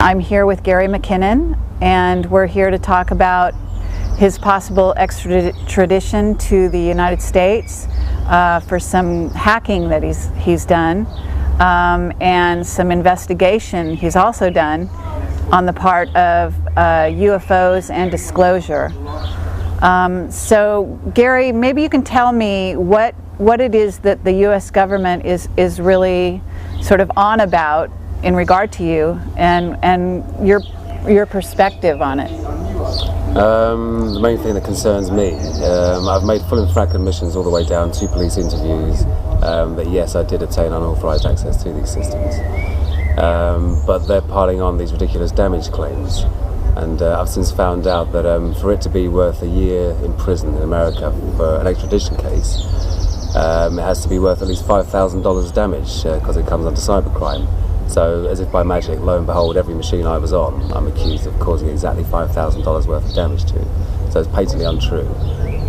I'm here with Gary McKinnon, and we're here to talk about his possible extradition to the United States for some hacking that he's done, and some investigation he's also done on the part of UFOs and disclosure. So Gary, maybe you can tell me what it is that the U.S. government is really sort of on about in regard to you, and your perspective on it. The main thing that concerns me, I've made full and frank admissions all the way down to police interviews that yes, I did obtain unauthorized access to these systems, but they're piling on these ridiculous damage claims, and I've since found out that for it to be worth a year in prison in America for an extradition case, it has to be worth at least $5,000 damage because it comes under cybercrime. So, as if by magic, lo and behold, every machine I was on, I'm accused of causing exactly $5,000 worth of damage to. So it's patently untrue.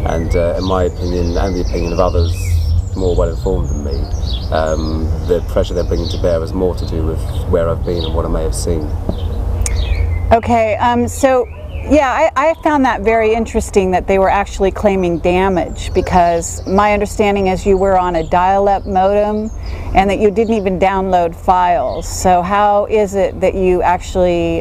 And in my opinion, and the opinion of others more well-informed than me, the pressure they're bringing to bear has more to do with where I've been and what I may have seen. Okay, so yeah, I found that very interesting that they were actually claiming damage, because my understanding is you were on a dial-up modem and that you didn't even download files. So how is it that you actually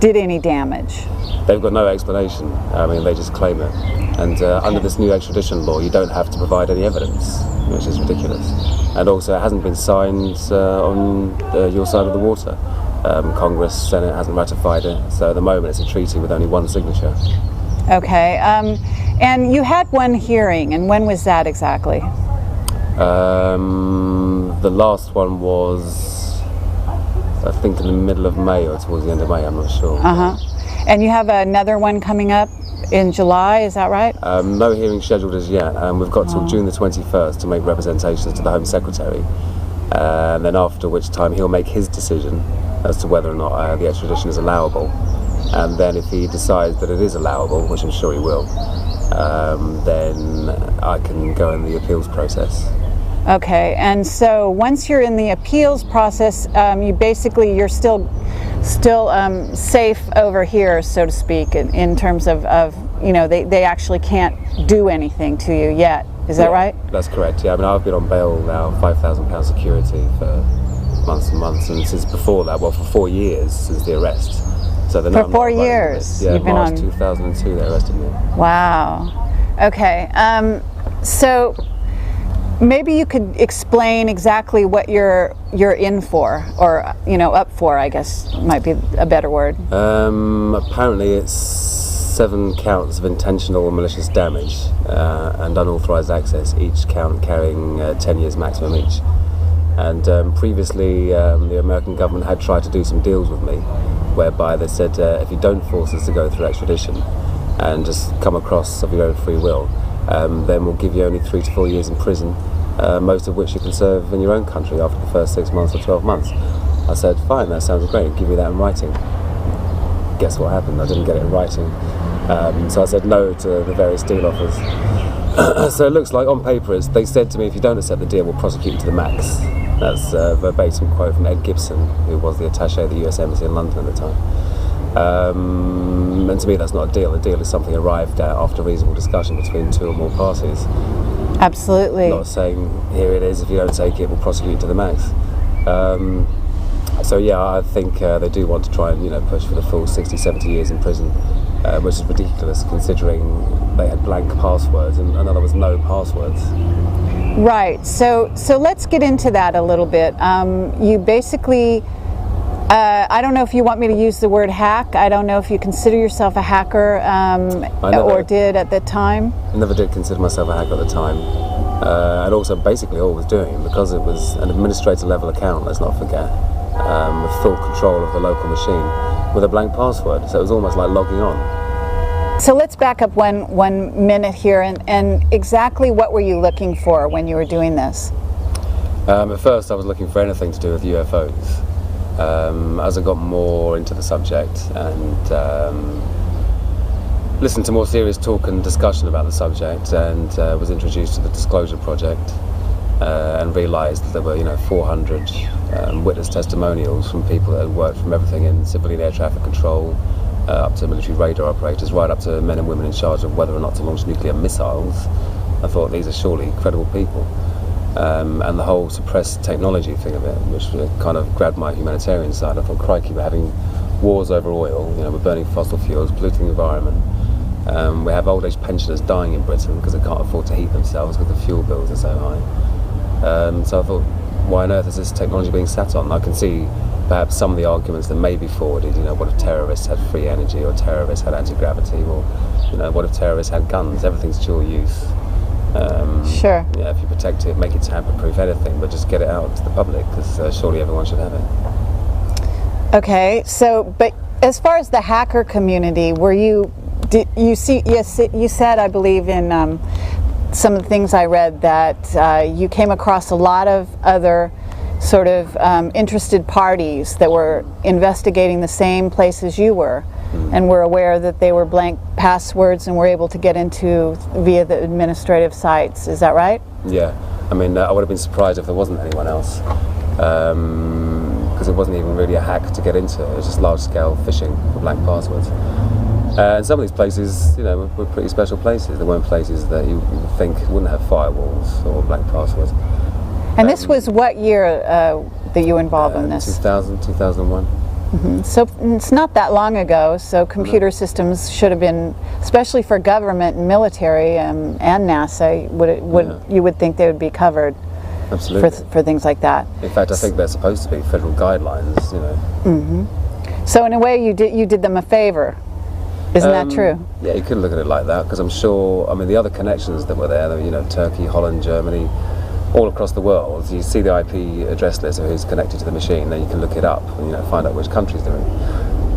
did any damage? They've got no explanation. I mean, they just claim it. And under this new extradition law, you don't have to provide any evidence, which is ridiculous. And also, it hasn't been signed on your side of the water. Congress, Senate hasn't ratified it, so at the moment it's a treaty with only one signature. Okay, and you had one hearing, and when was that exactly? The last one was, I think, in the middle of May or towards the end of May, I'm not sure. And you have another one coming up in July, is that right? No hearing scheduled as yet. We've got till June the 21st to make representations to the Home Secretary, and then after which time he'll make his decision as to whether or not the extradition is allowable. And then if he decides that it is allowable, which I'm sure he will, then I can go in the appeals process. Okay, and so once you're in the appeals process, you're still safe over here, so to speak, in terms of they actually can't do anything to you yet. Is that right? That's correct. Yeah, I mean, I've been on bail now, £5,000 security for months and months, and since before that, well, for 4 years since the arrest. So for 4 years, yeah, you've been March on. 2002 they arrested me. Wow. Okay. So maybe you could explain exactly what you're in for, or up for, I guess might be a better word. Apparently it's 7 counts of intentional or malicious damage and unauthorized access, each count carrying 10 years maximum each. And previously the American government had tried to do some deals with me, whereby they said if you don't force us to go through extradition and just come across of your own free will, then we'll give you only 3 to 4 years in prison, most of which you can serve in your own country after the first 6 months or 12 months. I said, fine, that sounds great, give me that in writing. Guess what happened? I didn't get it in writing. So I said no to the various deal offers. So it looks like on paper they said to me, if you don't accept the deal, we'll prosecute you to the max. That's a verbatim quote from Ed Gibson, who was the attaché of the US Embassy in London at the time. And to me that's not a deal. A deal is something arrived at after reasonable discussion between 2 or more parties. Absolutely. Not saying, here it is, if you don't take it, we'll prosecute you to the max. So yeah, I think they do want to try and push for the full 60, 70 years in prison, which is ridiculous considering they had blank passwords and there was no passwords. Right. So let's get into that a little bit. You basically, I don't know if you want me to use the word hack. I don't know if you consider yourself a hacker or did at the time. I never did consider myself a hacker at the time. And also basically all I was doing, because it was an administrator level account, let's not forget, with full control of the local machine with a blank password. So it was almost like logging on. So let's back up one minute here, and exactly what were you looking for when you were doing this? At first I was looking for anything to do with UFOs. As I got more into the subject and listened to more serious talk and discussion about the subject, and was introduced to the Disclosure Project, and realised that there were 400 witness testimonials from people that had worked from everything in civilian air traffic control up to military radar operators, right up to men and women in charge of whether or not to launch nuclear missiles. I thought these are surely credible people. And the whole suppressed technology thing of it, which kind of grabbed my humanitarian side. I thought, crikey, we're having wars over oil, we're burning fossil fuels, polluting the environment. We have old age pensioners dying in Britain because they can't afford to heat themselves because the fuel bills are so high. So I thought, why on earth is this technology being sat on? I can see perhaps some of the arguments that may be forwarded, what if terrorists had free energy, or terrorists had anti-gravity, or what if terrorists had guns? Everything's dual use. Sure. Yeah, if you protect it, make it tamper-proof, anything, but just get it out to the public, because surely everyone should have it. Okay, so, but as far as the hacker community, you said, I believe, in some of the things I read, that you came across a lot of other sort of interested parties that were investigating the same places you were, and were aware that they were blank passwords and were able to get into via the administrative sites. Is that right? Yeah, I mean, I would have been surprised if there wasn't anyone else, because it wasn't even really a hack to get into. It was just large-scale phishing for blank passwords. And some of these places, were pretty special places. They weren't places that you would think wouldn't have firewalls or blank passwords. And this was what year that you were involved in this? 2000, 2001. Mm-hmm. So it's not that long ago, so computer systems should have been, especially for government and military and NASA, you would think they would be covered. Absolutely. For things like that. In fact, I think they're supposed to be federal guidelines, Mm-hmm. So in a way you did them a favor. Isn't that true? Yeah, you could look at it like that, because I'm sure, the other connections that were there, Turkey, Holland, Germany, all across the world. You see the IP address list of who's connected to the machine, then you can look it up and find out which countries they're in,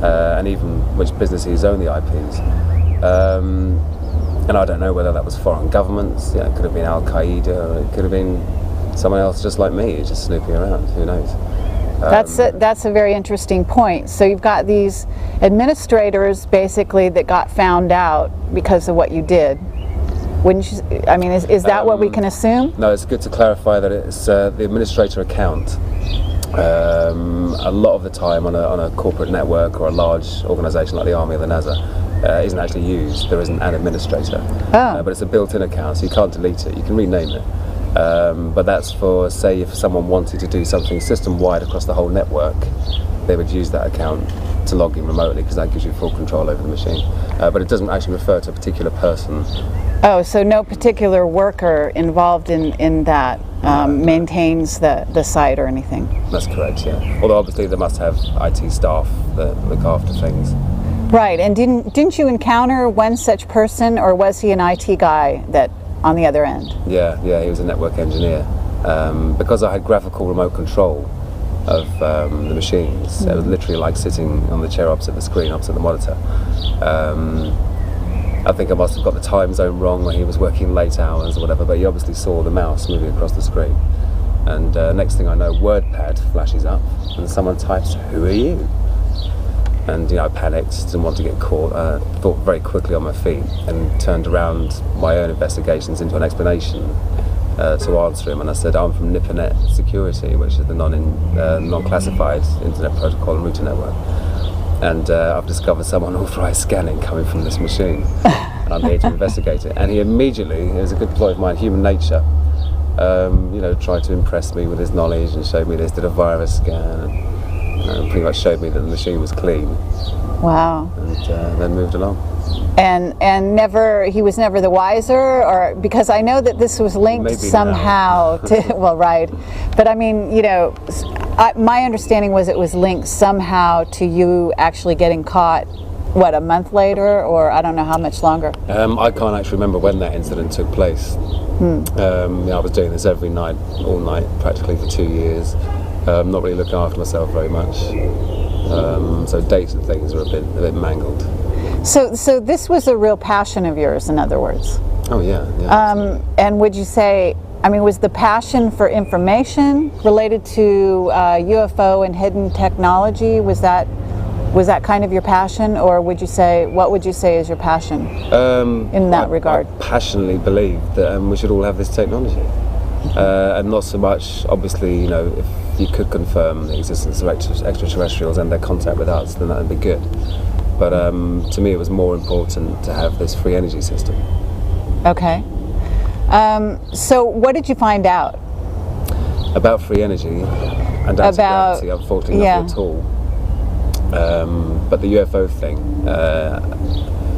and even which businesses own the IPs. And I don't know whether that was foreign governments. It could have been Al Qaeda, or it could have been someone else just like me, just snooping around. Who knows? That's a very interesting point. So you've got these administrators basically that got found out because of what you did. Wouldn't you? I mean, is that what we can assume? No, it's good to clarify that it's the administrator account. A lot of the time on a corporate network or a large organisation like the Army or the NASA isn't actually used. There isn't an administrator, but it's a built-in account, so you can't delete it. You can rename it. But that's for, say, if someone wanted to do something system-wide across the whole network, they would use that account to log in remotely, because that gives you full control over the machine. But it doesn't actually refer to a particular person. Oh, so no particular worker involved in that maintains the site or anything? That's correct, yeah. Although obviously they must have IT staff that look after things. Right, and didn't you encounter one such person, or was he an IT guy that on the other end? Yeah, he was a network engineer. Because I had graphical remote control of the machines, it was literally like sitting on the chair opposite the screen, opposite the monitor. I think I must have got the time zone wrong when he was working late hours or whatever, but he obviously saw the mouse moving across the screen. And next thing I know, WordPad flashes up and someone types, "Who are you?" And I panicked, didn't want to get caught. Thought very quickly on my feet and turned around my own investigations into an explanation to answer him. And I said, "I'm from Nippernet Security, which is the non-classified internet protocol and router network. And I've discovered some unauthorized scanning coming from this machine, and I'm here to investigate it." And he immediately, it was a good ploy of mine, human nature, tried to impress me with his knowledge and showed me this, did a virus scan, and pretty much showed me that the machine was clean. Wow. And then moved along. And he was never the wiser, or because I know that this was linked Maybe somehow to, well, right, but I mean, my understanding was it was linked somehow to you actually getting caught, what, a month later, or I don't know how much longer? I can't actually remember when that incident took place. I was doing this every night, all night, practically for 2 years. Not really looking after myself very much. So dates and things are a bit mangled. So this was a real passion of yours, in other words? Oh yeah. And would you say, was the passion for information related to UFO and hidden technology? Was that kind of your passion, or what would you say is your passion in that regard? I passionately believe that we should all have this technology. and not so much, obviously, you know, if you could confirm the existence of extraterrestrials and their contact with us, then that would be good. But to me, it was more important to have this free energy system. Okay. So what did you find out? About free energy and anti-gravity, unfortunately, nothing at all. But the UFO thing,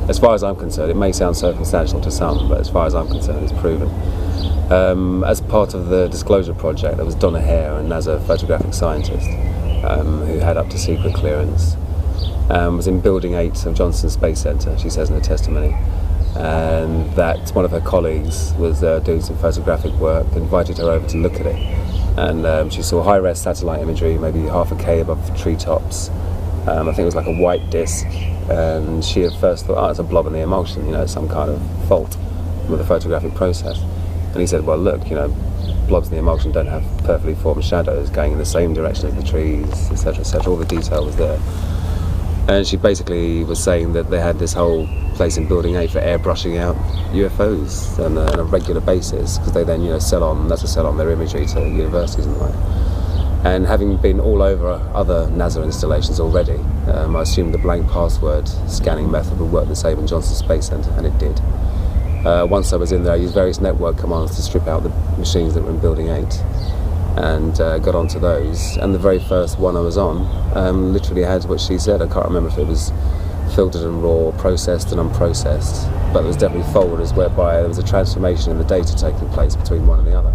as far as I'm concerned, it may sound circumstantial to some, but as far as I'm concerned, it's proven. As part of the disclosure project, there was Donna Hare, a NASA photographic scientist, who had up to secret clearance, was in Building 8 of Johnson Space Center, she says in her testimony, and that one of her colleagues was doing some photographic work, invited her over to look at it, and she saw high-res satellite imagery, maybe 0.5K above the treetops. I think it was like a white disc, and she at first thought, oh, it's a blob in the emulsion, you know, some kind of fault with the photographic process. And he said, well, look, you know, blobs in the emulsion don't have perfectly formed shadows going in the same direction as the trees, etc., etc. All the detail was there. And she basically was saying that they had this whole place in Building 8 for airbrushing out UFOs on a regular basis, because they then, you know, sell on their imagery to universities and the like. And having been all over other NASA installations already, I assumed the blank password scanning method would work the same in Johnson Space Center, and it did. Once I was in there, I used various network commands to strip out the machines that were in Building 8, and got onto those. And the very first one I was on literally had what she said. I can't remember if it was filtered and raw, processed and unprocessed, but there was definitely folders whereby there was a transformation in the data taking place between one and the other.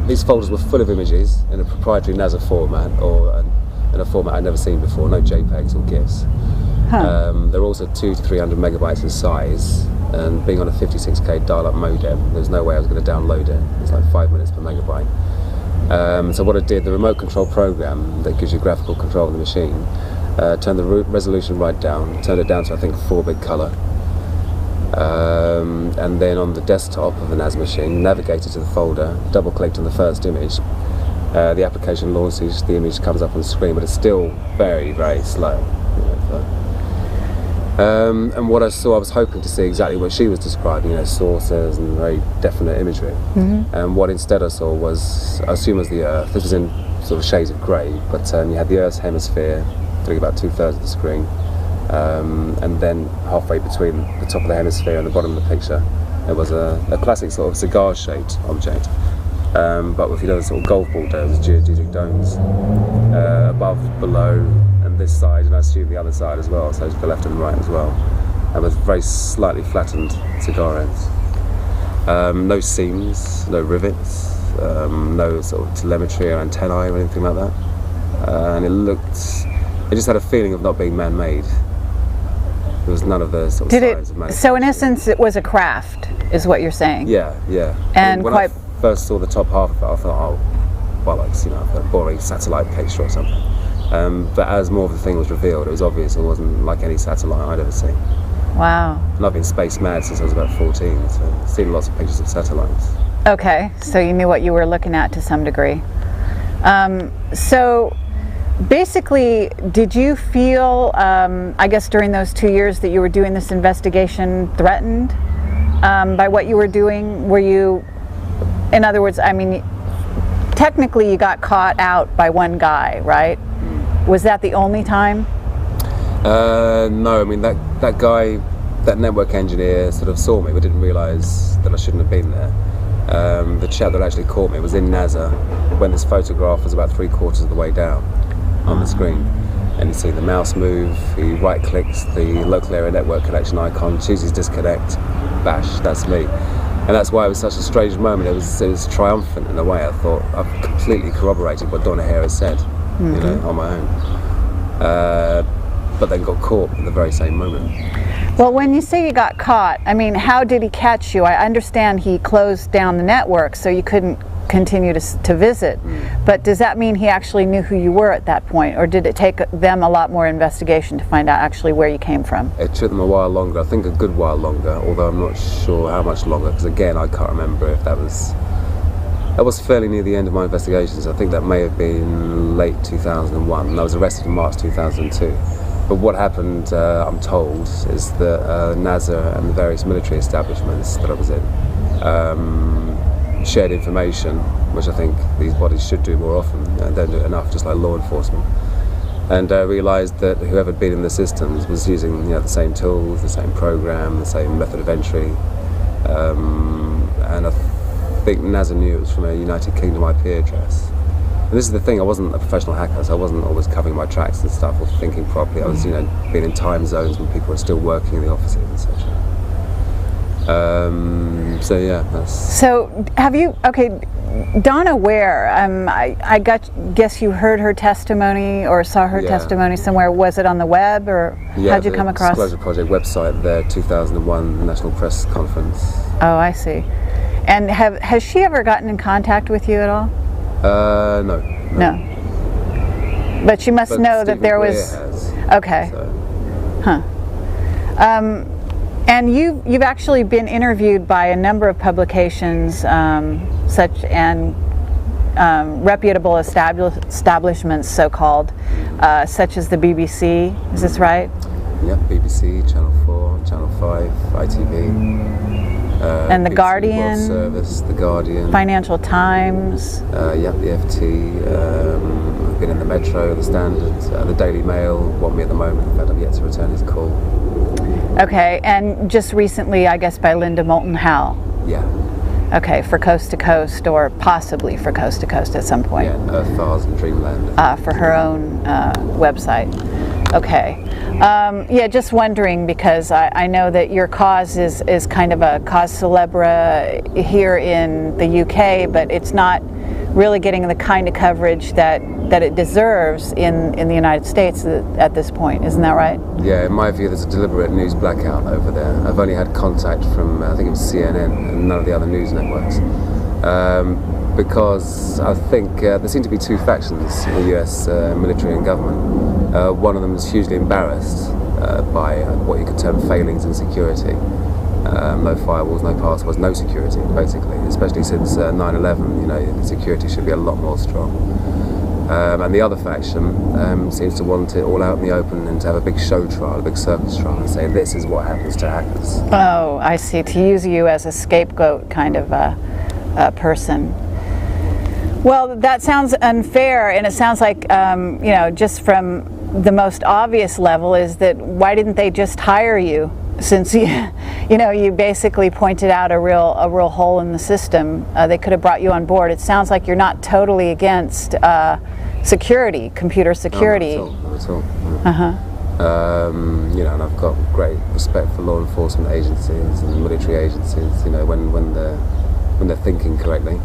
These folders were full of images in a proprietary NASA format, or in a format I'd never seen before, no JPEGs or GIFs. They're also 200 to 300 megabytes in size, and being on a 56K dial-up modem, there's no way I was going to download it. It's like 5 minutes per megabyte. So what I did, the remote control program that gives you graphical control of the machine, turned the resolution right down, turned it down to I think 4-bit color, and then on the desktop of the NAS machine, navigated to the folder, double-clicked on the first image. The application launches, the image comes up on the screen, but it's still very, very slow. And what I saw, I was hoping to see exactly what she was describing, you know, sources and very definite imagery. And what instead I saw was, I assume it was the Earth. This was in sort of shades of grey, but you had the Earth's hemisphere, filling about 2/3 of the screen, and then halfway between the top of the hemisphere and the bottom of the picture, there was a classic sort of cigar-shaped object, but with, you know, the sort of golf ball domes, geodetic domes, above, below, and this side, and I assume the other side as well, so the left and right as well, and with very slightly flattened cigar ends. No seams, no rivets, no sort of telemetry or antennae or anything like that, and it just had a feeling of not being man-made. There was none of the sort of signs of manufacture. So in essence, it was a craft, is what you're saying? Yeah, yeah. And when I first saw the top half of it, I thought, oh, bollocks, you know, a boring satellite picture or something. But as more of the thing was revealed, it was obvious it wasn't like any satellite I'd ever seen. Wow. And I've been space mad since I was about 14, so I've seen lots of pictures of satellites. Okay, so you knew what you were looking at to some degree. So basically, did you feel, I guess during those 2 years that you were doing this investigation, threatened by what you were doing? Were you, in other words, I mean, technically you got caught out by one guy, right? Was that the only time? No, I mean, that guy, that network engineer sort of saw me but didn't realise that I shouldn't have been there. The chap that actually caught me was in NASA when this photograph was about 3/4 of the way down on the screen, and you see the mouse move, he right clicks the local area network connection icon, chooses disconnect, bash, that's me. And that's why it was such a strange moment. It was triumphant in a way. I thought I've completely corroborated what Donna Hare has said, you know, on my own. But then got caught at the very same moment. Well, when you say you got caught, I mean, how did he catch you? I understand he closed down the network so you couldn't continue to visit, but does that mean he actually knew who you were at that point, or did it take them a lot more investigation to find out actually where you came from? It took them a while longer, I think a good while longer, although I'm not sure how much longer, because again I can't remember if that was fairly near the end of my investigations. I think that may have been late 2001, and I was arrested in March 2002. But what happened, I'm told, is that NASA and the various military establishments that I was in shared information, which I think these bodies should do more often. They don't do it enough, just like law enforcement. And realised that whoever had been in the systems was using the same tools, the same program, the same method of entry. And I think NASA knew it was from a United Kingdom IP address. And this is the thing, I wasn't a professional hacker, so I wasn't always covering my tracks and stuff or thinking properly. I was, being in time zones when people were still working in the offices, etc. So yeah, that's... So have you, Donna Ware, guess you heard her testimony or saw her testimony somewhere. Was it on the web, or how'd you come across? Disclosure Project website, their 2001 National Press Conference. Oh, I see. And has she ever gotten in contact with you at all? No. But she must know that there was... Has, okay. So. Huh. And you've actually been interviewed by a number of publications, reputable establishments, so-called, such as the BBC. Is this right? Yep, BBC, Channel 4, Channel 5, ITV. And the BBC Guardian. World Service, the Guardian. Financial Times. Yep, the FT. I've been in the Metro, the Standard, the Daily Mail. Want me at the moment. In fact, I've yet to return his call. Okay, and just recently, I guess, by Linda Moulton Howe. Yeah. Okay, for Coast to Coast, or possibly for Coast to Coast at some point. Yeah, Earth, Stars and Dreamland. For her own website. Okay. Yeah, just wondering, because I know that your cause is kind of a cause célèbre here in the UK, but it's not really getting the kind of coverage that it deserves in the United States at this point. Isn't that right? Yeah, in my view, there's a deliberate news blackout over there. I've only had contact from, I think it was CNN and none of the other news networks. Because I think there seem to be two factions in the US military and government. One of them is hugely embarrassed by what you could term failings in security. No firewalls, no passwords, no security, basically. Especially since 9/11, the security should be a lot more strong. And the other faction seems to want it all out in the open and to have a big show trial, a big circus trial, and say this is what happens to hackers. Oh, I see. To use you as a scapegoat kind of person. Well, that sounds unfair, and it sounds like, just from the most obvious level, is that why didn't they just hire you? Since you basically pointed out a real hole in the system, they could have brought you on board. It sounds like you're not totally against security, computer security. No, not at all. And I've got great respect for law enforcement agencies and military agencies. When they're thinking correctly.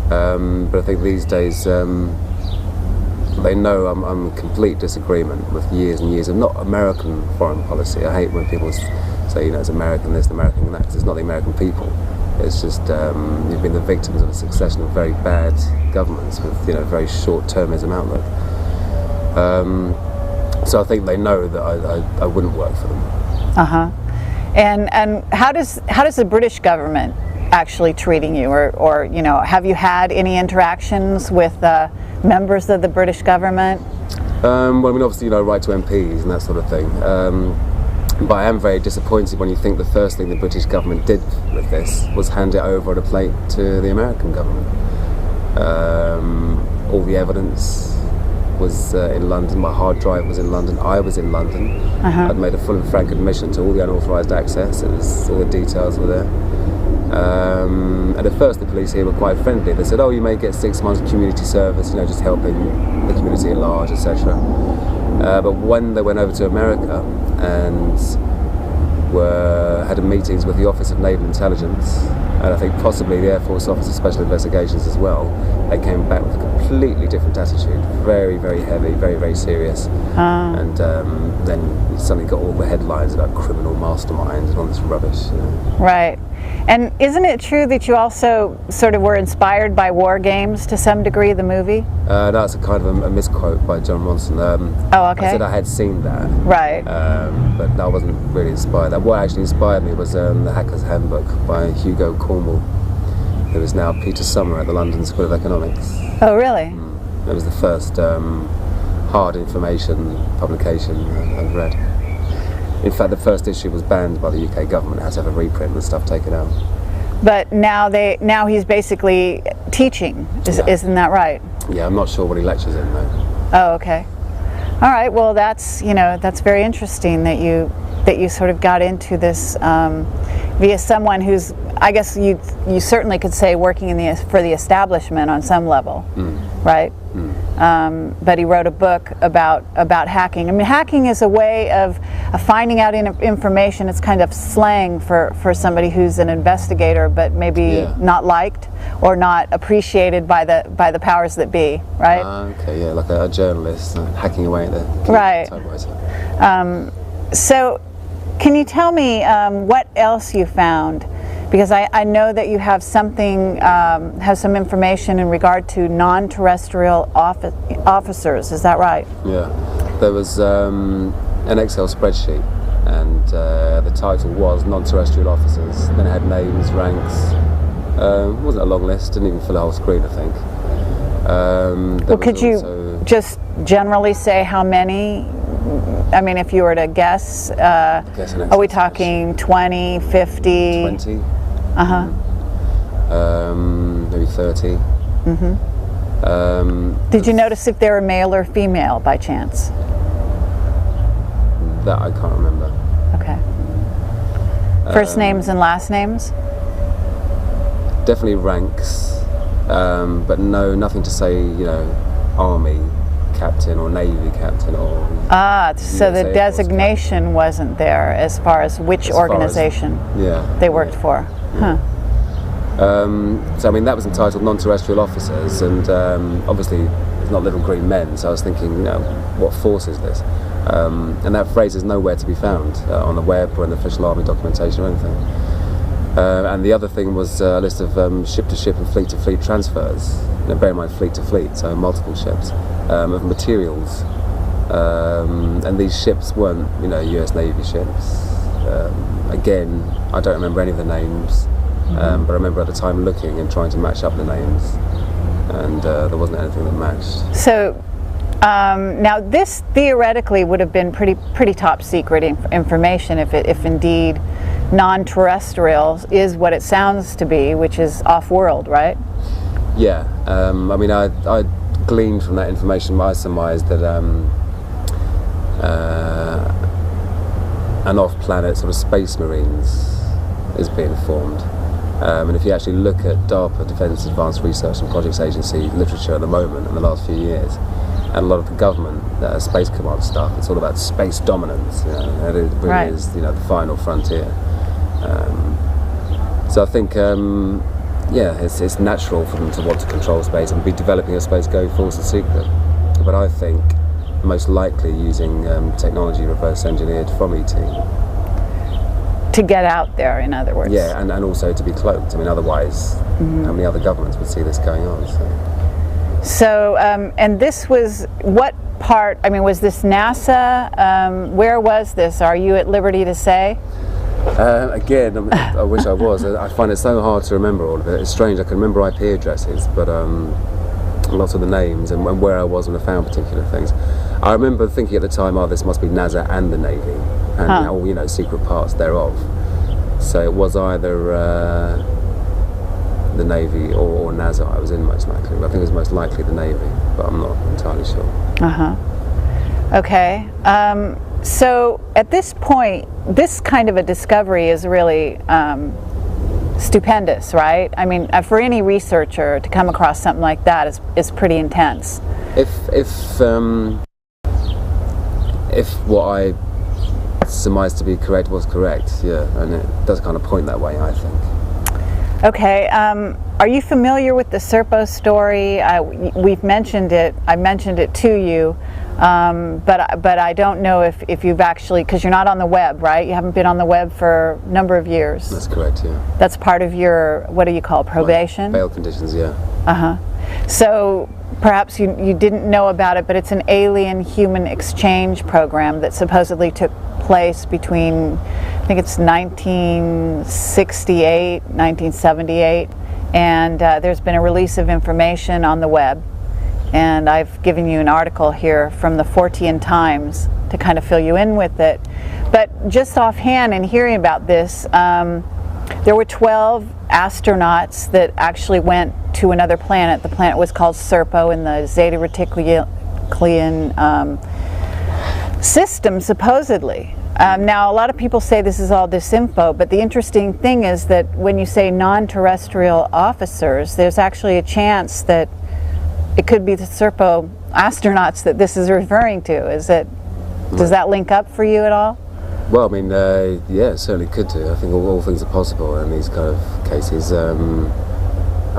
But I think these days they know I'm in complete disagreement with years and years of not American foreign policy. I hate when people say, it's American this, American that, because it's not the American people. It's just you've been the victims of a succession of very bad governments with very short-termism outlook. So I think they know that I wouldn't work for them. And how does the British government actually treating you, or have you had any interactions with members of the British government? Well, obviously, right to MPs and that sort of thing. But I am very disappointed when you think the first thing the British government did with this was hand it over on a plate to the American government. All the evidence was in London, my hard drive was in London, I was in London. I'd made a full and frank admission to all the unauthorised access, all the details were there. And at first the police here were quite friendly. They said, oh, you may get 6 months community service, just helping the community at large, etc. But when they went over to America and had meetings with the Office of Naval Intelligence, and I think possibly the Air Force Office of Special Investigations as well, they came back with a completely different attitude, very, very heavy, very, very serious. And then you suddenly got all the headlines about criminal masterminds and all this rubbish. Right. And isn't it true that you also sort of were inspired by War Games to some degree, the movie? That's a kind of a misquote by John Ronson. Okay. I said I had seen that. Right. But I wasn't really inspired. What actually inspired me was The Hacker's Handbook by Hugo Cornwell, who is now Peter Summer at the London School of Economics. Oh, really? It was the first hard information publication I've read. In fact, the first issue was banned by the UK government. It had to have a reprint and stuff taken out. But now he's basically teaching. Isn't that right? Yeah, I'm not sure what he lectures in though. Oh, okay. All right. Well, that's very interesting that you sort of got into this via someone who's, I guess you certainly could say, working for the establishment on some level, right? But he wrote a book about hacking. I mean, hacking is a way of finding out information. It's kind of slang for somebody who's an investigator, but maybe not liked or not appreciated by the powers that be, right? Okay, yeah, like a journalist hacking away at the typewriter. So, can you tell me what else you found? Because I know that you have some information in regard to non-terrestrial officers. Is that right? Yeah, there was an Excel spreadsheet, and the title was non-terrestrial officers. Then it had names, ranks. It wasn't a long list. Didn't even fill a whole screen, I think. Well, could you just generally say how many? I mean, if you were to guess, are we talking 20, 50? 20. Maybe 30. Did you notice if they were male or female by chance? That I can't remember. Okay. First names and last names? Definitely ranks, but nothing to say, Army captain or Navy captain or... so the designation wasn't there as far as which organization they worked for. Huh. So I mean, that was entitled non-terrestrial officers, and obviously it's not little green men, so I was thinking, what force is this? And that phrase is nowhere to be found on the web or in the official Army documentation or anything. And the other thing was a list of ship-to-ship and fleet-to-fleet transfers. Bear in mind, fleet-to-fleet, so multiple ships, of materials. And these ships weren't, US Navy ships. Again, I don't remember any of the names, but I remember at the time looking and trying to match up the names, and there wasn't anything that matched. So, now this theoretically would have been pretty top secret information if indeed non-terrestrial is what it sounds to be, which is off-world, right? Yeah, I mean, I gleaned from that information, I surmised that an off-planet sort of space marines is being formed. And if you actually look at DARPA, Defence Advanced Research and Projects Agency literature at the moment in the last few years, and a lot of the government space command stuff, it's all about space dominance. And it really is, the final frontier. So I think, it's natural for them to want to control space and be developing a space going force in secret. But I think most likely using technology reverse engineered from ET. To get out there, in other words. Yeah, and also to be cloaked. I mean, otherwise, how many other governments would see this going on? So, and this was, what part, I mean, was this NASA? Where was this? Are you at liberty to say? Again, I wish I was. I find it so hard to remember all of it. It's strange, I can remember IP addresses, but lots of the names and where I was when I found particular things. I remember thinking at the time, this must be NASA and the Navy, and all, secret parts thereof. So it was either the Navy or NASA I was in, most likely. But I think it was most likely the Navy, but I'm not entirely sure. Okay. So at this point, this kind of a discovery is really stupendous, right? I mean, for any researcher to come across something like that is pretty intense. If what I surmised to be correct was correct, and it does kind of point that way, I think. Okay, are you familiar with the Serpo story? We've mentioned it. I mentioned it to you, but I don't know if you've actually, because you're not on the web, right? You haven't been on the web for a number of years. That's correct, yeah. That's part of your, what do you call, probation? Bail conditions, yeah. So perhaps you didn't know about it, but it's an alien-human exchange program that supposedly took place between, I think it's 1968, 1978, and there's been a release of information on the web, and I've given you an article here from the Fortean Times to kind of fill you in with it. But just offhand in hearing about this, there were 12 astronauts that actually went to another planet. The planet was called Serpo in the Zeta Reticuli system, supposedly. Now, a lot of people say this is all disinfo, but the interesting thing is that when you say non-terrestrial officers, there's actually a chance that it could be the Serpo astronauts that this is referring to. Does that link up for you at all? Well, I mean, yeah, it certainly could do. I think all things are possible in these kind of cases. I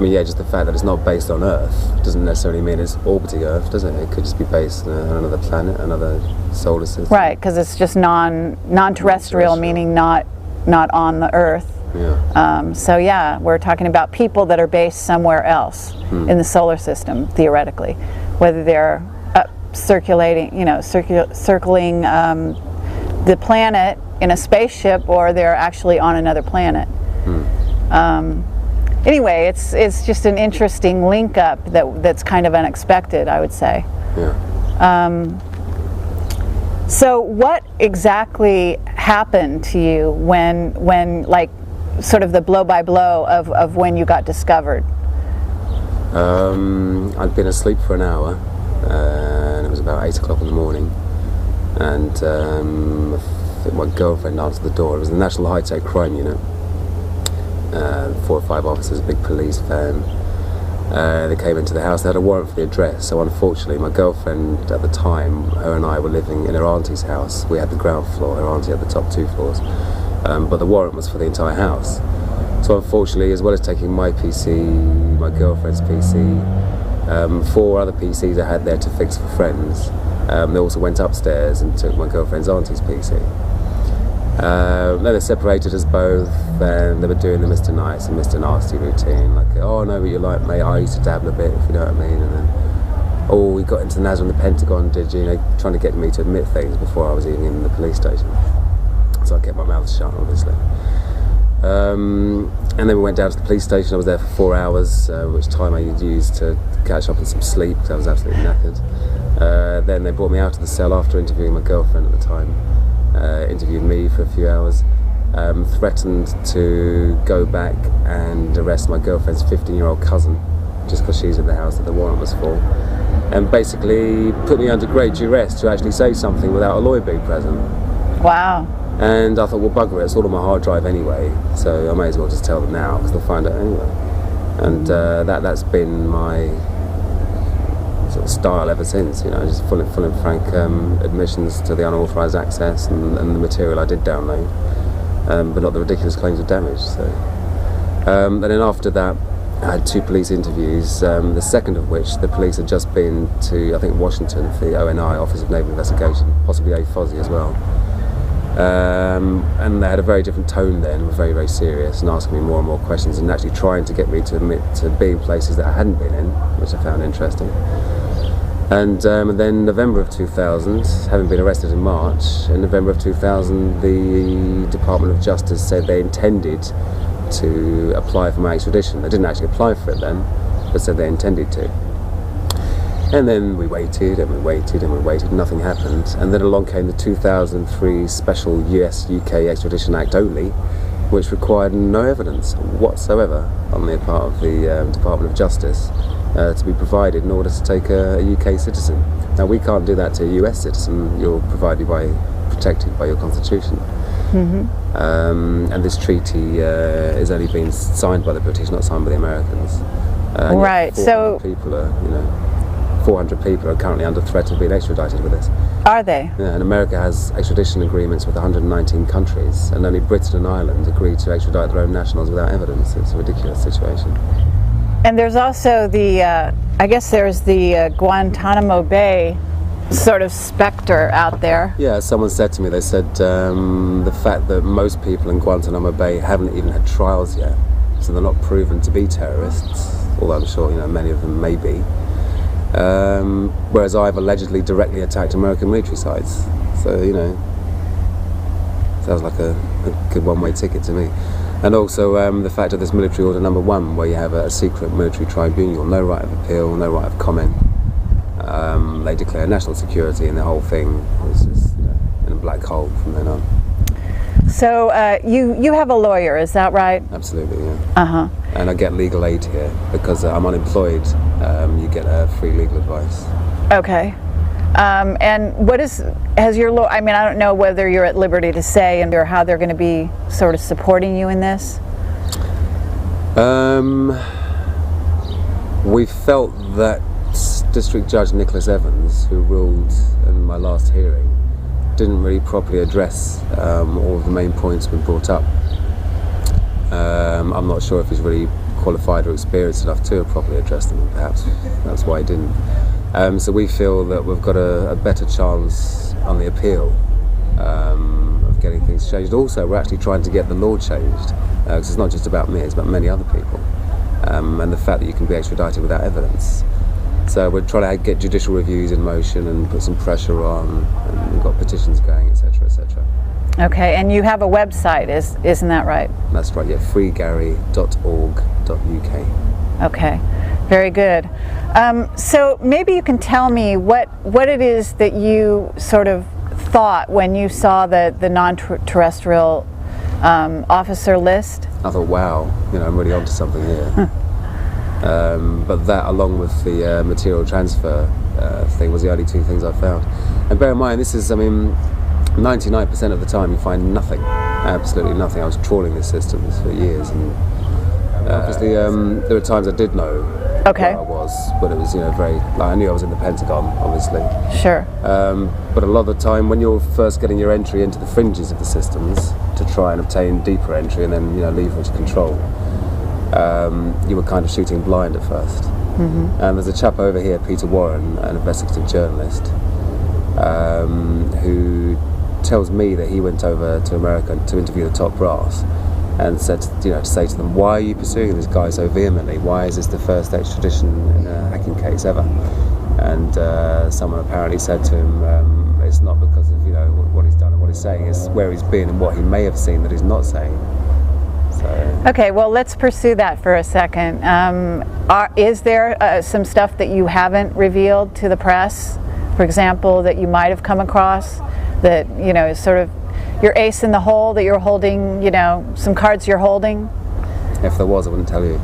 mean, yeah, just the fact that it's not based on Earth doesn't necessarily mean it's orbiting Earth, does it? It could just be based on another planet, another solar system. Right, because it's just non-terrestrial, meaning not on the Earth. Yeah. So yeah, we're talking about people that are based somewhere else in the solar system, theoretically, whether they're circulating, circling the planet in a spaceship, or they're actually on another planet. Anyway, it's just an interesting link up that's kind of unexpected, I would say. Yeah. So what exactly happened to you when like sort of the blow by blow of when you got discovered? I'd been asleep for an hour, and it was about 8 o'clock in the morning, and I think my girlfriend answered the door. It was the National High Tech Crime Unit. 4 or 5 officers, a big police van. They came into the house. They had a warrant for the address, so unfortunately my girlfriend at the time, her and I were living in her auntie's house. We had the ground floor, her auntie had the top 2 floors, but the warrant was for the entire house. So unfortunately, as well as taking my PC, my girlfriend's PC, 4 other PCs I had there to fix for friends, they also went upstairs and took my girlfriend's auntie's PC. Then they separated us both, and they were doing the Mr. Nice and Mr. Nasty routine, like, oh no, but you're like, mate, I used to dabble a bit, if you know what I mean, and then, oh, we got into NASA and the Pentagon, did you, trying to get me to admit things before I was even in the police station. So I kept my mouth shut, obviously. And then we went down to the police station. I was there for 4 hours, which time I used to catch up on some sleep, because I was absolutely knackered. Then they brought me out to the cell after interviewing my girlfriend at the time. Interviewed me for a few hours, threatened to go back and arrest my girlfriend's 15-year-old cousin just because she's in the house that the warrant was for, and basically put me under great duress to actually say something without a lawyer being present. Wow. And I thought, well, bugger it, it's all on my hard drive anyway, so I may as well just tell them now because they'll find out anyway. And that's been my sort of style ever since, just full and frank admissions to the unauthorised access and the material I did download, but not the ridiculous claims of damage. So, and then after that, I had 2 police interviews, the second of which the police had just been to, I think, Washington for the ONI, Office of Naval Investigation, possibly AFOSI as well. And they had a very different tone then, were very, very serious and asking me more and more questions and actually trying to get me to admit to being places that I hadn't been in, which I found interesting. And then November of 2000, having been arrested in March, in November of 2000 the Department of Justice said they intended to apply for my extradition. They didn't actually apply for it then, but said they intended to. And then we waited and we waited and we waited, nothing happened. And then along came the 2003 Special US-UK Extradition Act only, which required no evidence whatsoever on the part of the Department of Justice to be provided in order to take a UK citizen. Now, we can't do that to a US citizen. You're protected by your constitution. And this treaty is only been signed by the British, not signed by the Americans. Right, so 400 people are currently under threat of being extradited with this. Are they? Yeah, and America has extradition agreements with 119 countries, and only Britain and Ireland agreed to extradite their own nationals without evidence. It's a ridiculous situation. And there's also the, I guess there's the Guantanamo Bay sort of specter out there. Yeah, someone said to me, they said the fact that most people in Guantanamo Bay haven't even had trials yet, so they're not proven to be terrorists, although I'm sure many of them may be. Whereas I've allegedly directly attacked American military sites, so sounds like a good one-way ticket to me. And also the fact of this military order number 1, where you have a secret military tribunal, no right of appeal, no right of comment. They declare national security, and the whole thing was just in a black hole from then on. So you have a lawyer, is that right? Absolutely, yeah. And I get legal aid here because I'm unemployed. You get free legal advice. Okay. And what has your lawyer, I mean, I don't know whether you're at liberty to say or how they're going to be sort of supporting you in this? We felt that District Judge Nicholas Evans, who ruled in my last hearing, didn't really properly address all of the main points we brought up. I'm not sure if he's really qualified or experienced enough to properly address them, perhaps that's why he didn't. So we feel that we've got a better chance on the appeal of getting things changed. Also, we're actually trying to get the law changed, because it's not just about me, it's about many other people, and the fact that you can be extradited without evidence. So we're trying to get judicial reviews in motion and put some pressure on, and we've got petitions going, etc., etc. Okay, and you have a website, isn't that right? That's right, yeah, freegary.org.uk. Okay, very good. So maybe you can tell me what it is that you sort of thought when you saw the non-terrestrial officer list. I thought, wow, I'm really onto something here. But that, along with the material transfer thing, was the only two things I found. And bear in mind, this is, 99% of the time you find nothing, absolutely nothing. I was trawling these systems for years, and obviously there were times I did know where I was, but it was, very, I knew I was in the Pentagon, obviously. Sure. But a lot of the time, when you're first getting your entry into the fringes of the systems to try and obtain deeper entry and then, leverage control, you were kind of shooting blind at first. And there's a chap over here, Peter Warren, an investigative journalist, who tells me that he went over to America to interview the top brass and said, to say to them, why are you pursuing this guy so vehemently? Why is this the first extradition in a hacking case ever? And someone apparently said to him, it's not because of what he's done and what he's saying, it's where he's been and what he may have seen that he's not saying. Okay, well, let's pursue that for a second. Is there some stuff that you haven't revealed to the press, for example, that you might have come across that, is sort of your ace in the hole that you're holding, some cards you're holding? If there was, I wouldn't tell you.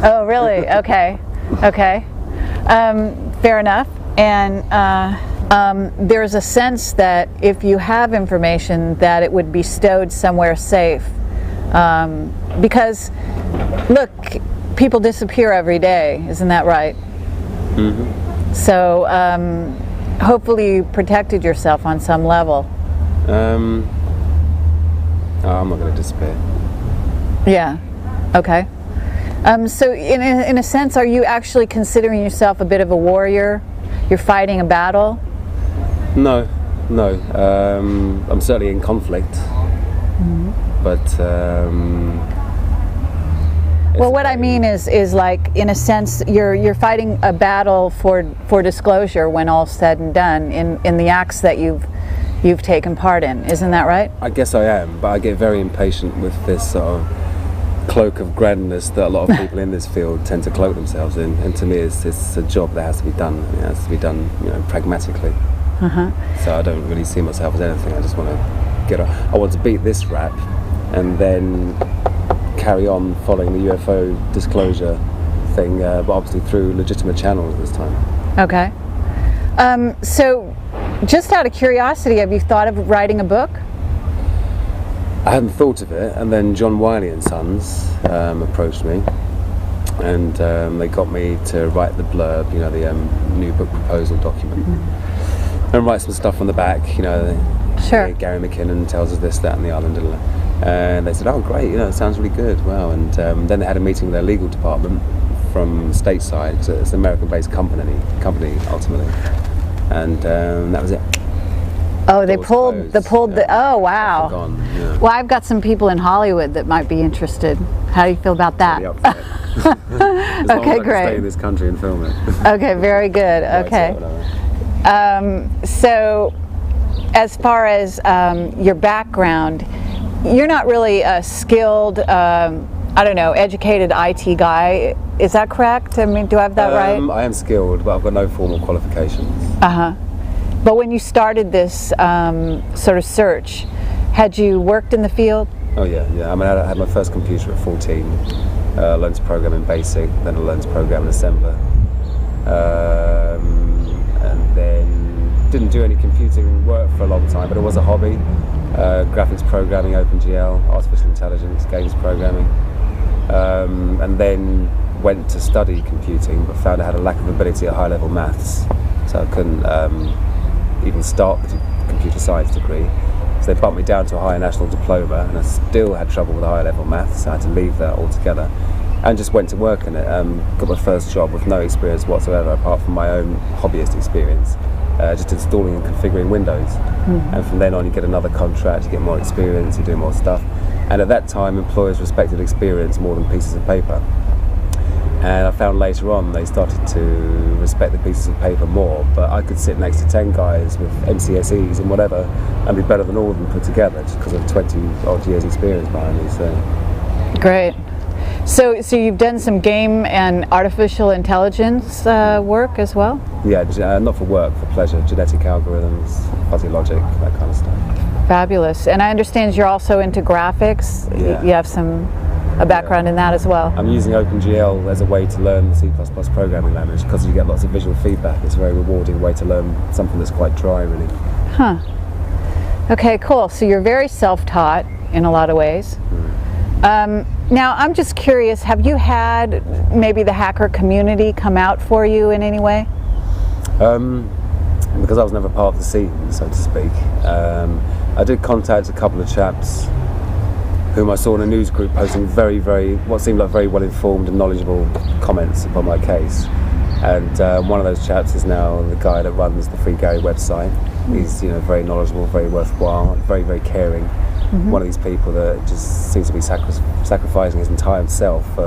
Oh, really? Okay. Okay. Fair enough. And there's a sense that if you have information that it would be stowed somewhere safe. Because, look, people disappear every day, isn't that right? So, hopefully you protected yourself on some level. I'm not going to disappear. Yeah, okay. So, in a sense, are you actually considering yourself a bit of a warrior? You're fighting a battle? No. I'm certainly in conflict. But well, what I mean is like, in a sense, you're fighting a battle for disclosure when all's said and done in the acts that you've taken part in. Isn't that right? I guess I am, but I get very impatient with this sort of cloak of grandness that a lot of people in this field tend to cloak themselves in. And to me, it's a job that has to be done. It has to be done, pragmatically. So I don't really see myself as anything. I just want to get on. I want to beat this rap and then carry on following the UFO disclosure thing, but obviously through legitimate channels this time. Okay. So, just out of curiosity, have you thought of writing a book? I hadn't thought of it, and then John Wiley and Sons approached me, and they got me to write the blurb, the new book proposal document, and write some stuff on the back, Sure. Gary McKinnon tells us this, that, and the other. And they said, oh, great, it sounds really good. Wow. And then they had a meeting with their legal department from stateside. It's an American-based company ultimately. And that was it. Oh, they pulled the. Oh, wow. Gone, yeah. Well, I've got some people in Hollywood that might be interested. How do you feel about that? Okay, great. Stay in this country and film it. Okay, very good. Okay. So, as far as your background, you're not really a skilled, educated IT guy. Is that correct? I mean, do I have that right? I am skilled, but I've got no formal qualifications. But when you started this sort of search, Had you worked in the field? Oh yeah. I mean, I had my first computer at 14. Learned to program in BASIC, then I learned to program in assembler, and then didn't do any computing work for a long time, but it was a hobby. Graphics programming, OpenGL, artificial intelligence, games programming, and then went to study computing, but found I had a lack of ability at high-level maths, so I couldn't even start the computer science degree. So they bumped me down to a higher national diploma, and I still had trouble with higher-level maths, so I had to leave that altogether, and just went to work in it. Got my first job with no experience whatsoever, apart from my own hobbyist experience, just installing and configuring Windows. And from then on, you get another contract, you get more experience, you do more stuff. And at that time, employers respected experience more than pieces of paper. And I found later on they started to respect the pieces of paper more, but I could sit next to 10 guys with MCSEs and whatever and be better than all of them put together just because of 20 odd years experience behind me. So. Great. So you've done some game and artificial intelligence work as well? Yeah, not for work, for pleasure. Genetic algorithms, fuzzy logic, that kind of stuff. Fabulous. And I understand you're also into graphics. Yeah. You have a background in that as well. I'm using OpenGL as a way to learn the C++ programming language because you get lots of visual feedback. It's a very rewarding way to learn something that's quite dry, really. Huh. Okay, cool. So you're very self-taught in a lot of ways. Now, I'm just curious, have you had maybe the hacker community come out for you in any way? Because I was never part of the scene, so to speak. I did contact a couple of chaps whom I saw in a news group posting what seemed like very well-informed and knowledgeable comments upon my case. And one of those chaps is now the guy that runs the Free Gary website. He's very knowledgeable, very worthwhile, very, very caring. One of these people that just seems to be sacrificing his entire self for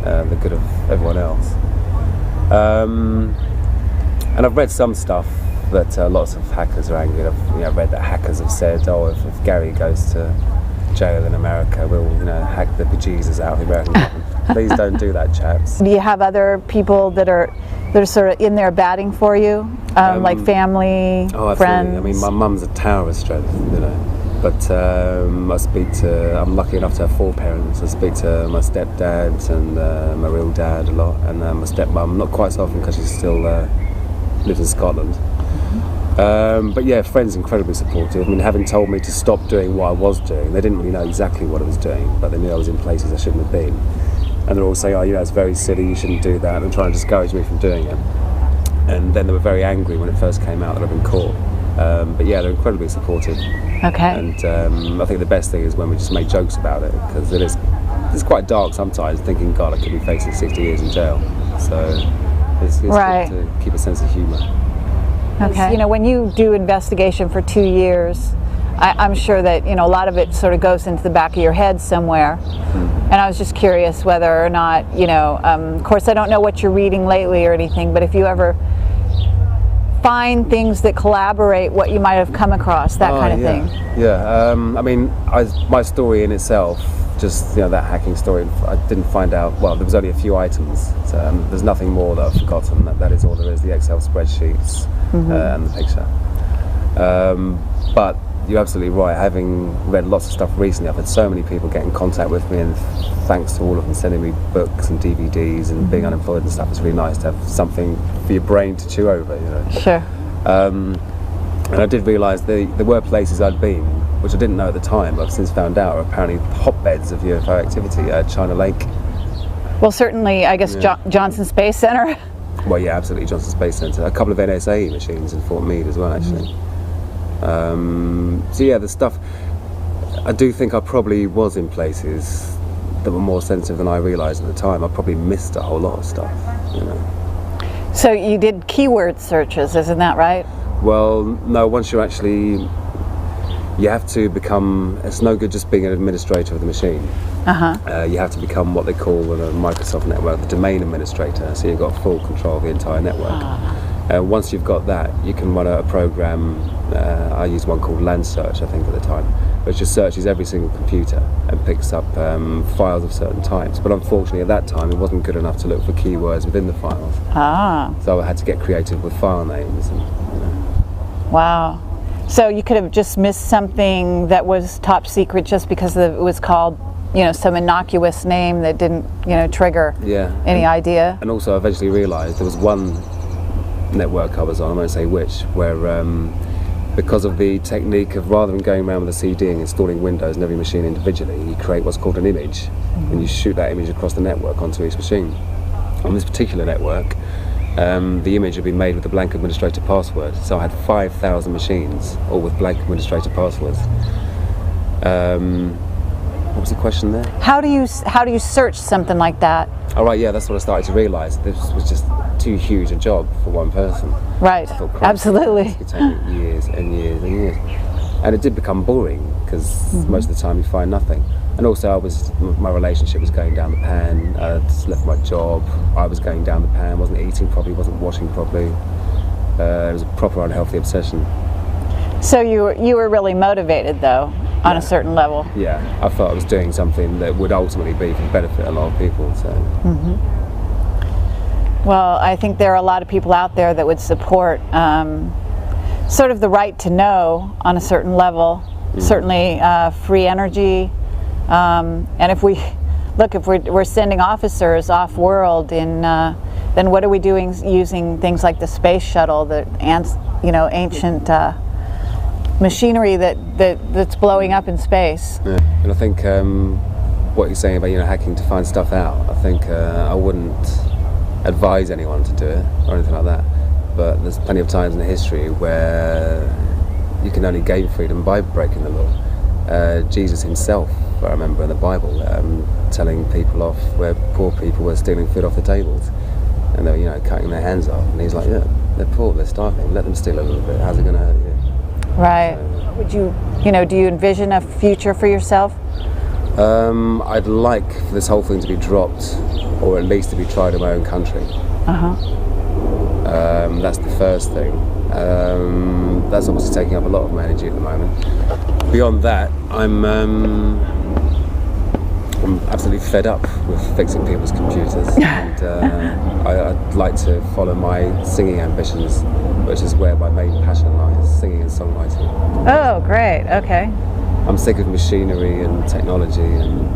the good of everyone else. And I've read some stuff that lots of hackers are angry. I've read that hackers have said, oh, if Gary goes to jail in America, we'll hack the bejesus out of the American government. Please don't do that, chaps. Do you have other people that are sort of in there batting for you, like family, friends? I mean, my mum's a tower of strength, But I'm lucky enough to have 4 parents. I speak to my stepdad and my real dad a lot, and my stepmum, not quite so often because she still lives in Scotland. But yeah, friends incredibly supportive. I mean, having told me to stop doing what I was doing, they didn't really know exactly what I was doing, but they knew I was in places I shouldn't have been. And they're all saying, oh, it's very silly, you shouldn't do that, and trying to discourage me from doing it. And then they were very angry when it first came out that I'd been caught. But yeah, they're incredibly supportive. Okay. And I think the best thing is when we just make jokes about it, because it's quite dark sometimes, thinking, God, I could be facing 60 years in jail. So it's right. good to keep a sense of humour. Okay. When you do investigation for 2 years, I'm sure that a lot of it sort of goes into the back of your head somewhere. And I was just curious whether or not of course I don't know what you're reading lately or anything, but if you ever find things that collaborate what you might have come across, that kind of thing. Yeah. I mean, my story in itself, just that hacking story, I didn't find out. Well, there was only a few items. So, there's nothing more that I've forgotten. That is all there is. The Excel spreadsheets and the picture. But you're absolutely right. Having read lots of stuff recently, I've had so many people get in contact with me, and thanks to all of them sending me books and DVDs and being unemployed and stuff, it's really nice to have something for your brain to chew over. Sure. And I did realise there were places I'd been, which I didn't know at the time, but I've since found out are apparently hotbeds of UFO activity. China Lake. Well, certainly, I guess Johnson Space Center. Well, yeah, absolutely, Johnson Space Center. A couple of NSA machines in Fort Meade as well, actually. So yeah, the stuff, I do think I probably was in places that were more sensitive than I realised at the time. I probably missed a whole lot of stuff, So you did keyword searches, isn't that right? Well, no, once you're actually, you have to become, it's no good just being an administrator of the machine. You have to become what they call in a Microsoft network the domain administrator, so you've got full control of the entire network. Once you've got that, you can run a program. I used one called Land Search, I think, at the time, which just searches every single computer and picks up files of certain types. But unfortunately, at that time, it wasn't good enough to look for keywords within the files. So I had to get creative with file names. Wow. So you could have just missed something that was top secret just because it was called, some innocuous name that didn't, trigger any idea. And also I eventually realised there was one network I was on, I won't say which, where because of the technique of rather than going around with a CD and installing Windows in every machine individually, you create what's called an image, and you shoot that image across the network onto each machine. On this particular network, the image had been made with a blank administrator password, so I had 5,000 machines, all with blank administrator passwords. What was the question there? How do you search something like that? Oh right, yeah, that's what I started to realise. This was just too huge a job for one person. Right, I thought, absolutely. It could take me years and years and years. And it did become boring, because most of the time you find nothing. And also my relationship was going down the pan. I'd left my job, I was going down the pan, wasn't eating properly, wasn't washing properly. It was a proper unhealthy obsession. So you were really motivated though, on a certain level. Yeah, I thought I was doing something that would ultimately be for the benefit of a lot of people. So. Well, I think there are a lot of people out there that would support sort of the right to know on a certain level. Certainly free energy, and if we're sending officers off world, then what are we doing using things like the space shuttle, the ancient machinery that's blowing up in space? Yeah. And I think what you're saying about hacking to find stuff out, I think I wouldn't advise anyone to do it or anything like that, but there's plenty of times in the history where you can only gain freedom by breaking the law. Jesus himself, I remember in the Bible, telling people off where poor people were stealing food off the tables, and they were cutting their hands off, and he's like, yeah, they're poor, they're starving, let them steal a little bit, how's it going to hurt you? Right. Would you do you envision a future for yourself? I'd like for this whole thing to be dropped, or at least to be tried in my own country. That's the first thing. That's obviously taking up a lot of my energy at the moment. Beyond that, I'm absolutely fed up with fixing people's computers, and I'd like to follow my singing ambitions, which is where my main passion lies, singing and songwriting. Oh, great, okay. I'm sick of machinery and technology and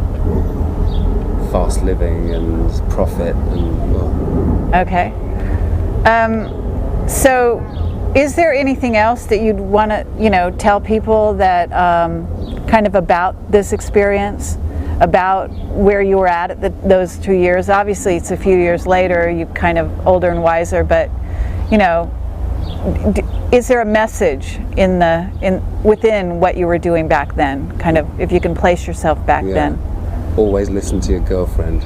fast living and profit and Okay. So is there anything else that you'd want to tell people that kind of about this experience, about where you were at those 2 years? Obviously it's a few years later, you're kind of older and wiser, but is there a message within what you were doing back then, kind of, if you can place yourself back then? Always listen to your girlfriend.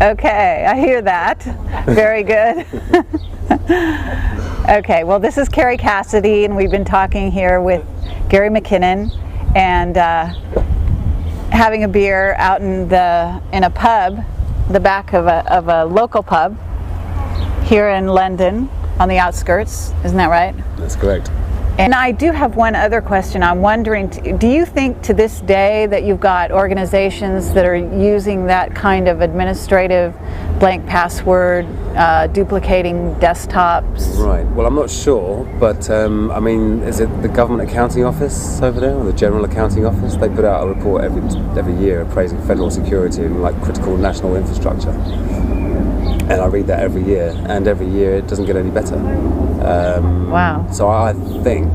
Okay, I hear that. Very good. Okay, well, this is Kerry Cassidy, and we've been talking here with Gary McKinnon, and having a beer out in a pub, the back of a local pub here in London, on the outskirts. Isn't that right? That's correct. And I do have one other question. I'm wondering, do you think to this day that you've got organizations that are using that kind of administrative blank password, duplicating desktops? Right, well, I'm not sure, but I mean, is it the Government Accounting Office over there, or the General Accounting Office? They put out a report every year appraising federal security and critical national infrastructure. And I read that every year, and every year it doesn't get any better. Wow. So I think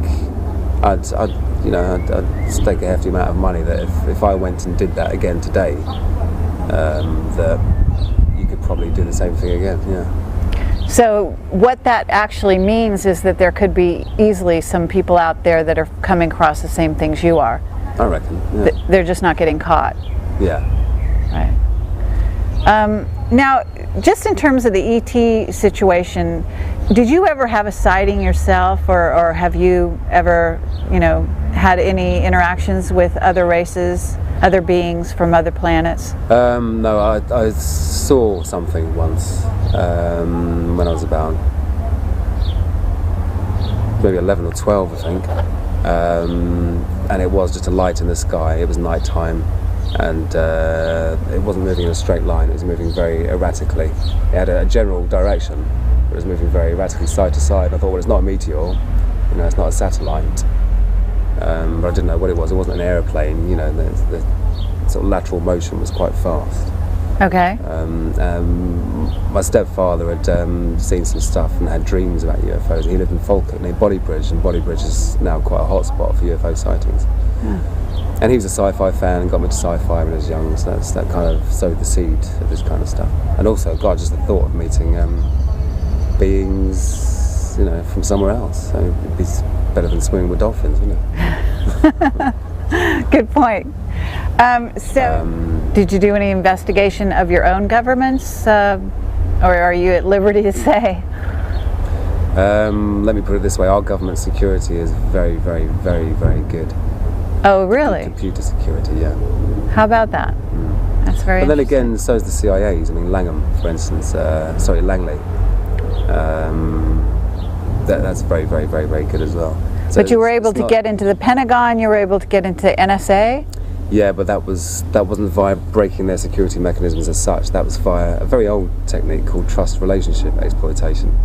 I'd stake a hefty amount of money that if I went and did that again today, that you could probably do the same thing again. Yeah. So what that actually means is that there could be easily some people out there that are coming across the same things you are. I reckon. Yeah. They're just not getting caught. Yeah. Right. Now, just in terms of the ET situation, did you ever have a sighting yourself, or have you ever, had any interactions with other races, other beings from other planets? No, I saw something once when I was about maybe 11 or 12, I think, and it was just a light in the sky. It was night time. And it wasn't moving in a straight line, it was moving very erratically. It had a general direction, It was moving very erratically side to side. I thought, well, it's not a meteor, you know, it's not a satellite. But I didn't know what it was. It wasn't an aeroplane, you know, the sort of lateral motion was quite fast. Okay. My stepfather had seen some stuff and had dreams about UFOs. He lived in Falkirk near Bodybridge, and Bodybridge is now quite a hot spot for UFO sightings. Yeah. And he was a sci-fi fan and got me to sci-fi when I was young, so that kind of sowed the seed of this kind of stuff. And also, God, just the thought of meeting beings, you know, from somewhere else. So it'd be better than swimming with dolphins, wouldn't it? Good point. Did you do any investigation of your own governments, or are you at liberty to say? Let me put it this way: our government security is very, very, very, very good. Oh, really? Computer security, yeah. How about that? That's very. But then again, so is the CIA's. I mean, Langham, for instance. Langley. That's very, very, very, very good as well. So but you were able to get into the Pentagon. You were able to get into NSA. Yeah, but that wasn't via breaking their security mechanisms as such. That was via a very old technique called trust relationship exploitation.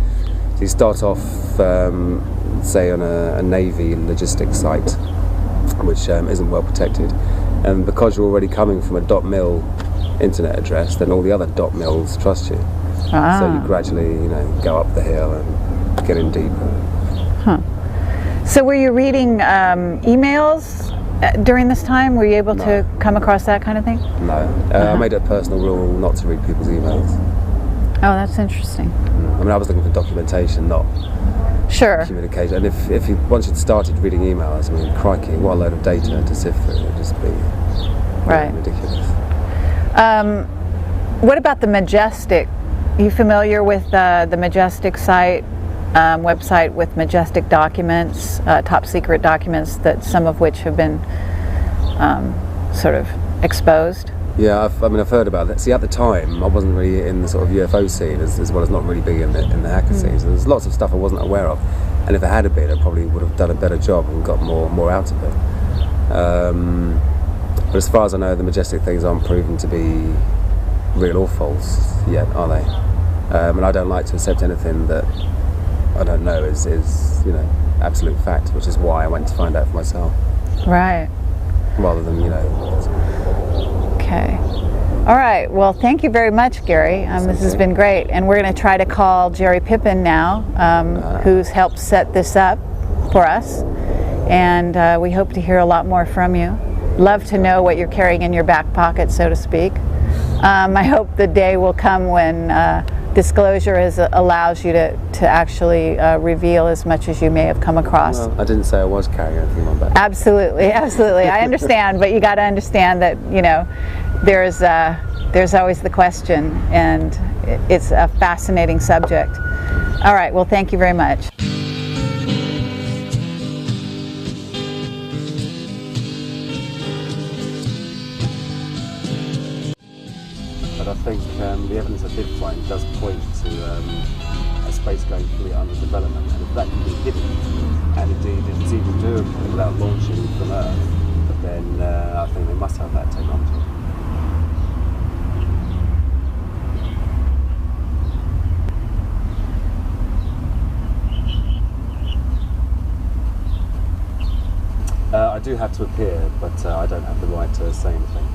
So you start off, say, on a Navy logistics site, which isn't well protected, and because you're already coming from a .mil internet address, then all the other .mils trust you. Ah. So you gradually, you know, go up the hill and get in deeper. Huh. So were you reading emails during this time? Were you able to come across that kind of thing? No. I made it a personal rule not to read people's emails. Oh, that's interesting. I mean, I was looking for documentation, not communication. And if you once you'd started reading emails, I mean, crikey, what a load of data to sift through. It would just be ridiculous. What about the Majestic? Are you familiar with the Majestic site, website with Majestic documents, top secret documents, that some of which have been sort of exposed? Yeah, I've heard about that. See, at the time, I wasn't really in the sort of UFO scene as well as not really being in the hacker scene. So there's lots of stuff I wasn't aware of, and if I had been, I probably would have done a better job and got more out of it. But as far as I know, the Majestic things aren't proven to be real or false yet, are they? And I don't like to accept anything that I don't know is you know, absolute fact, which is why I went to find out for myself. Right. Rather than, you know. Okay. All right. Well, thank you very much, Gary. This has been great. And we're going to try to call Jerry Pippin now, who's helped set this up for us. And we hope to hear a lot more from you. Love to know what you're carrying in your back pocket, so to speak. I hope the day will come when disclosure allows you to actually reveal as much as you may have come across. Well, I didn't say I was carrying anything on my back. Absolutely, absolutely. I understand, but you got to understand that, you know, there's always the question, and it's a fascinating subject. All right, well, thank you very much. But I think the evidence I did find does point to a space going fully under development, and if that can be hidden, and indeed if it's even doable without launching from Earth, then I think they must have that technology. I do have to appear, but I don't have the right to say anything.